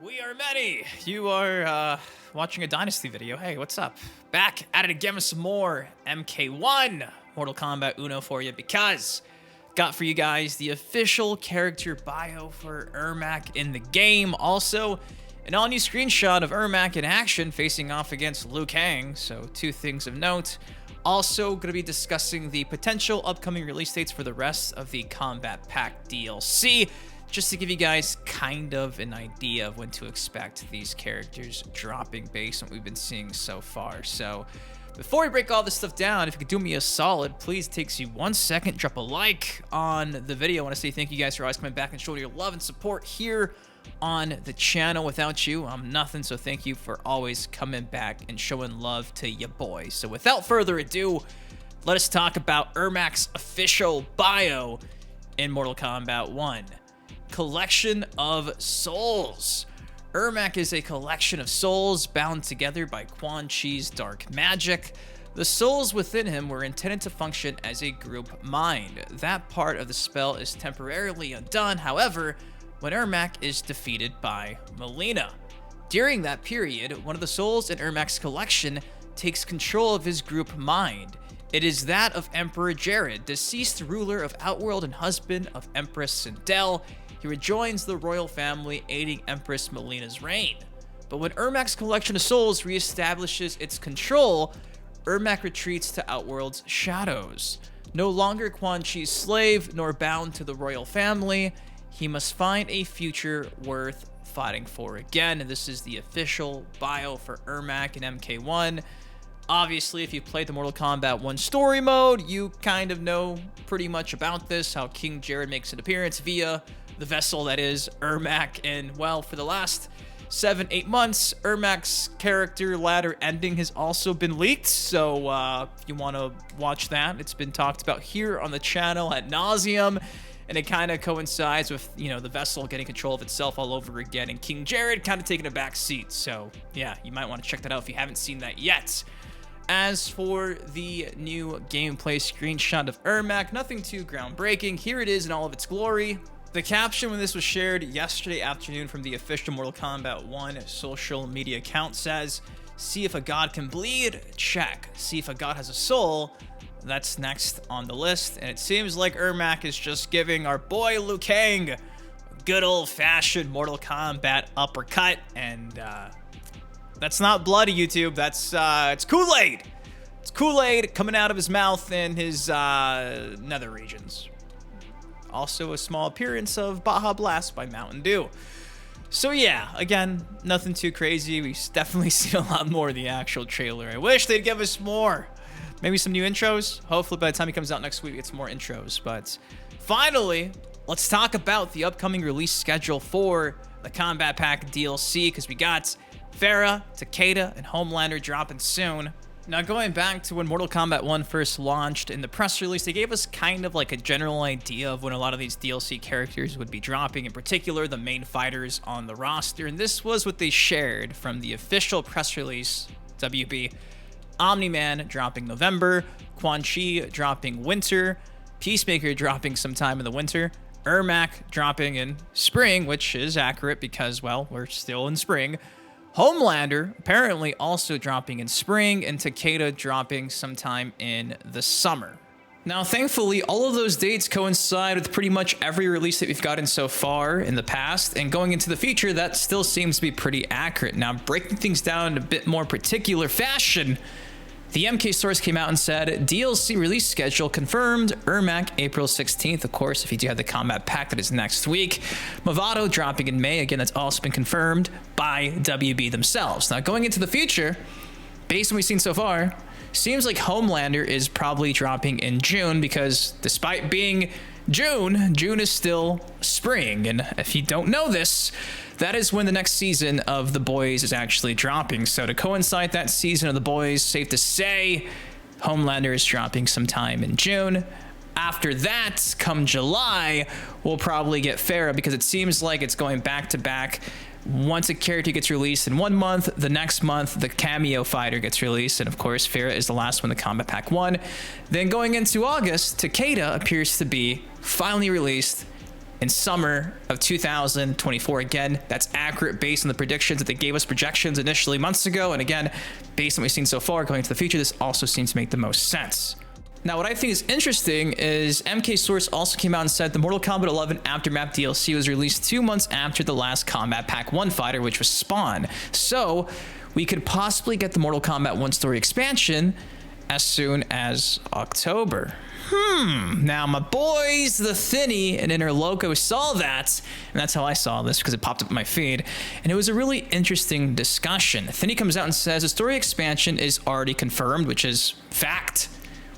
We are many. You are watching a Dynasty video. Hey, what's up? Back at it again with some more MK1 Mortal Kombat Uno for you because got for you guys the official character bio for Ermac in the game. Also, an all-new screenshot of Ermac in action facing off against Liu Kang. So, two things of note. Also, going to be discussing the potential upcoming release dates for the rest of the Kombat Pack DLC. Just to give you guys kind of an idea of when to expect these characters dropping based on what we've been seeing so far. So before we break all this stuff down, if you could do me a solid, please takes you 1 second, drop a like on the video. I want to say thank you guys for always coming back and showing your love and support here on the channel. Without you, I'm nothing. So thank you for always coming back and showing love to your boys. So without further ado, let us talk about Ermac's official bio in Mortal Kombat 1. Collection of souls. Ermac is a collection of souls bound together by Quan Chi's dark magic. The souls within him were intended to function as a group mind. That part of the spell is temporarily undone, however, when Ermac is defeated by Mileena. During that period, one of the souls in Ermac's collection takes control of his group mind. It is that of Emperor Jared, deceased ruler of Outworld and husband of Empress Sindel. He rejoins the royal family, aiding Empress Mileena's reign. But when Ermac's collection of souls reestablishes its control, Ermac retreats to Outworld's shadows. No longer Quan Chi's slave, nor bound to the royal family, he must find a future worth fighting for again. And this is the official bio for Ermac in MK1. Obviously, if you played the Mortal Kombat 1 story mode, you kind of know pretty much about this, how King Jared makes an appearance via the vessel that is Ermac. And well, for the last 7-8 months, Ermac's character ladder ending has also been leaked. So if you want to watch that, it's been talked about here on the channel ad nauseum. And it kind of coincides with, you know, the vessel getting control of itself all over again and King Jared kind of taking a back seat. So yeah, you might want to check that out if you haven't seen that yet. As for the new gameplay screenshot of Ermac, nothing too groundbreaking. Here it is in all of its glory. The caption when this was shared yesterday afternoon from the official Mortal Kombat 1 social media account says, "See if a god can bleed? Check. See if a god has a soul? That's next on the list." And it seems like Ermac is just giving our boy Liu Kang a good old-fashioned Mortal Kombat uppercut. And that's not bloody, YouTube. That's it's Kool-Aid. It's Kool-Aid coming out of his mouth and his nether regions. Also a small appearance of Baja Blast by Mountain Dew. So yeah, again, nothing too crazy. We've definitely seen a lot more of the actual trailer. I wish they'd give us more. Maybe some new intros. Hopefully by the time he comes out next week, we get some more intros. But finally, let's talk about the upcoming release schedule for the Kombat Pack DLC, because we got Farah, Takeda, and Homelander dropping soon. Now, going back to when Mortal Kombat 1 first launched, in the press release, they gave us kind of like a general idea of when a lot of these DLC characters would be dropping, in particular, the main fighters on the roster. And this was what they shared from the official press release, WB. Omni-Man dropping November, Quan Chi dropping winter, Peacemaker dropping sometime in the winter, Ermac dropping in spring, which is accurate because, well, we're still in spring. Homelander apparently also dropping in spring, and Takeda dropping sometime in the summer. Now, thankfully, all of those dates coincide with pretty much every release that we've gotten so far in the past, and going into the future, that still seems to be pretty accurate. Now, breaking things down in a bit more particular fashion, the MK source came out and said, DLC release schedule confirmed, Ermac April 16th. Of course, if you do have the Kombat Pack, that is next week. Mavado dropping in May. Again, that's also been confirmed by WB themselves. Now, going into the future, based on what we've seen so far, seems like Homelander is probably dropping in June, because despite being June is still spring. And if you don't know this, that is when the next season of The Boys is actually dropping. So to coincide that season of The Boys, safe to say, Homelander is dropping sometime in June. After that, come July, we'll probably get Farah, because it seems like it's going back to back. Once a character gets released in 1 month, the next month, the cameo fighter gets released. And of course, Farah is the last one, the Kombat Pack 1. Then going into August, Takeda appears to be finally released in summer of 2024. Again, that's accurate based on the predictions that they gave us projections initially months ago. And again, based on what we've seen so far going into the future, this also seems to make the most sense. Now, what I think is interesting is MK Source also came out and said the Mortal Kombat 11 Aftermath DLC was released 2 months after the last Kombat Pack 1 fighter, which was Spawn. So we could possibly get the Mortal Kombat 1 story expansion as soon as October. Now my boys, the Thinny and Inner Loco saw that, and that's how I saw this because it popped up in my feed, and it was a really interesting discussion. Thinny comes out and says the story expansion is already confirmed, which is fact.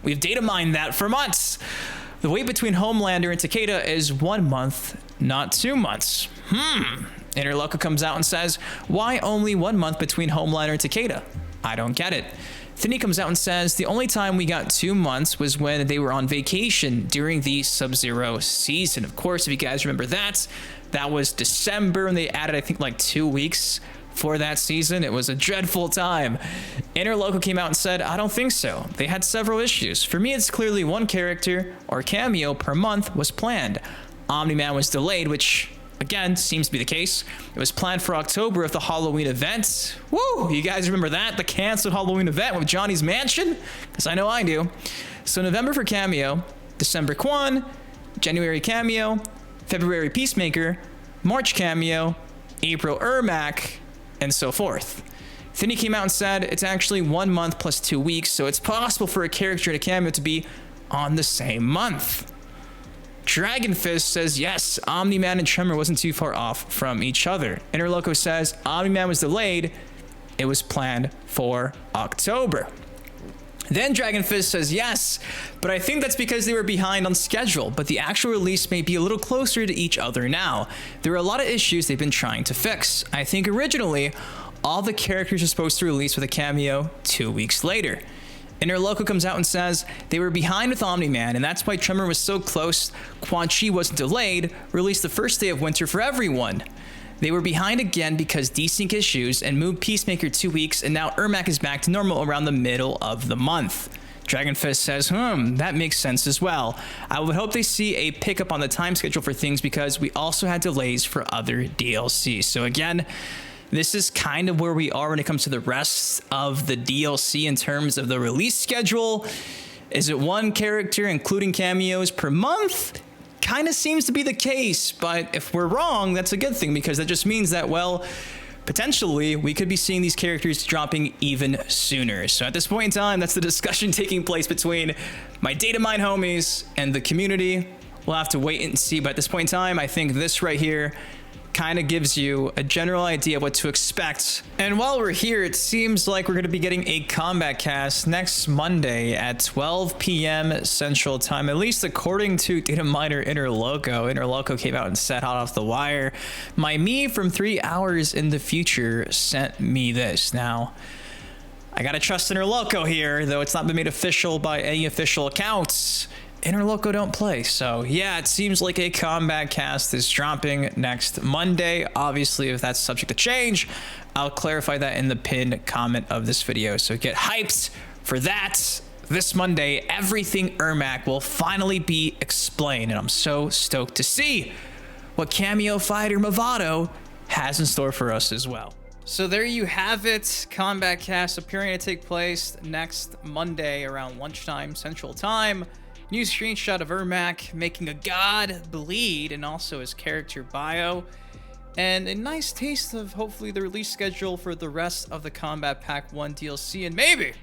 We've data mined that for months. The wait between Homelander and Takeda is 1 month, not 2 months. Inner Loco comes out and says, why only 1 month between Homelander and Takeda? I don't get it. Thinny comes out and says the only time we got 2 months was when they were on vacation during the Sub-Zero season. Of course, if you guys remember that was December, and they added, I think, like 2 weeks for that season. It was a dreadful time. Inner Loco came out and said, I don't think so. They had several issues. For me, it's clearly 1 character or cameo per month was planned. Omni-Man was delayed, which again seems to be the case. It was planned for October of the Halloween event. Woo! You guys remember that? The canceled Halloween event with Johnny's Mansion? Because I know I do. So November for cameo, December Quan, January cameo, February Peacemaker, March cameo, April Ermac, and so forth. Then he came out and said it's actually 1 month plus 2 weeks, so it's possible for a character and a cameo to be on the same month. Dragon Fist says yes, Omni-Man and Tremor wasn't too far off from each other. Inner Loco says Omni-Man was delayed. It was planned for October. Then Dragon Fist says yes, but I think that's because they were behind on schedule, but the actual release may be a little closer to each other now. There are a lot of issues they've been trying to fix. I think originally, all the characters are supposed to release with a cameo 2 weeks later. Inner Loco comes out and says they were behind with Omni-Man, and that's why Tremor was so close. Quan Chi wasn't delayed, released the first day of winter for everyone. They were behind again because desync issues and moved Peacemaker 2 weeks, and now Ermac is back to normal around the middle of the month. Dragon Fist says, that makes sense as well. I would hope they see a pickup on the time schedule for things because we also had delays for other DLC. So again, this is kind of where we are when it comes to the rest of the DLC in terms of the release schedule. Is it 1 character, including cameos, per month? Kind of seems to be the case, but if we're wrong, that's a good thing because that just means that, well, potentially we could be seeing these characters dropping even sooner. So at this point in time, that's the discussion taking place between my data mine homies and the community. We'll have to wait and see, but at this point in time, I think this right here kind of gives you a general idea of what to expect. And while we're here, it seems like we're going to be getting a Kombat Kast next Monday at 12 p.m. Central Time, at least according to data miner Inner Loco. Inner Loco came out and said hot off the wire, my me from 3 hours in the future sent me this. Now, I gotta trust Inner Loco here, though it's not been made official by any official accounts. Inner Loco don't play. So yeah, it seems like a Kombat Kast is dropping next Monday. Obviously, if that's subject to change, I'll clarify that in the pinned comment of this video. So get hyped for that. This Monday, everything Ermac will finally be explained, and I'm so stoked to see what cameo fighter Mavado has in store for us as well. So there you have it, Kombat Kast appearing to take place next Monday around lunchtime Central Time. New screenshot of Ermac making a god bleed, and also his character bio. And a nice taste of hopefully the release schedule for the rest of the Kombat Pack 1 DLC, and maybe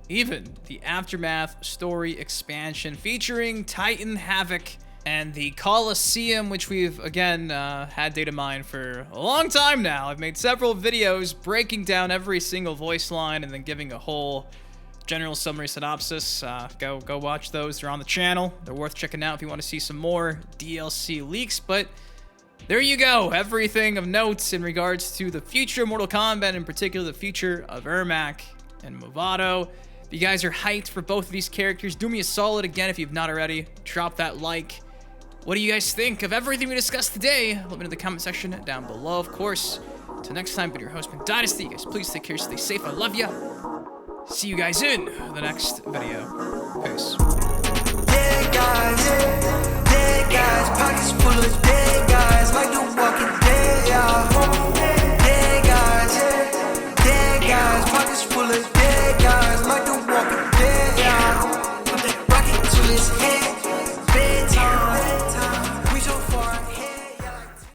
even the Aftermath story expansion featuring Titan Havoc and the Coliseum, which we've again had data mined for a long time now. I've made several videos breaking down every single voice line and then giving a whole general summary synopsis. Go watch those. They're on the channel. They're worth checking out if you want to see some more DLC leaks. But there you go. Everything of note in regards to the future of Mortal Kombat, in particular the future of Ermac and Mavado. If you guys are hyped for both of these characters, do me a solid again if you've not already. Drop that like. What do you guys think of everything we discussed today? Let me know in the comment section down below. Of course, until next time, been your host, Dynasty. You guys, please take care, stay safe. I love ya. See you guys in the next video. Peace. bad guys, pockets full of dead guys, like the walking dead.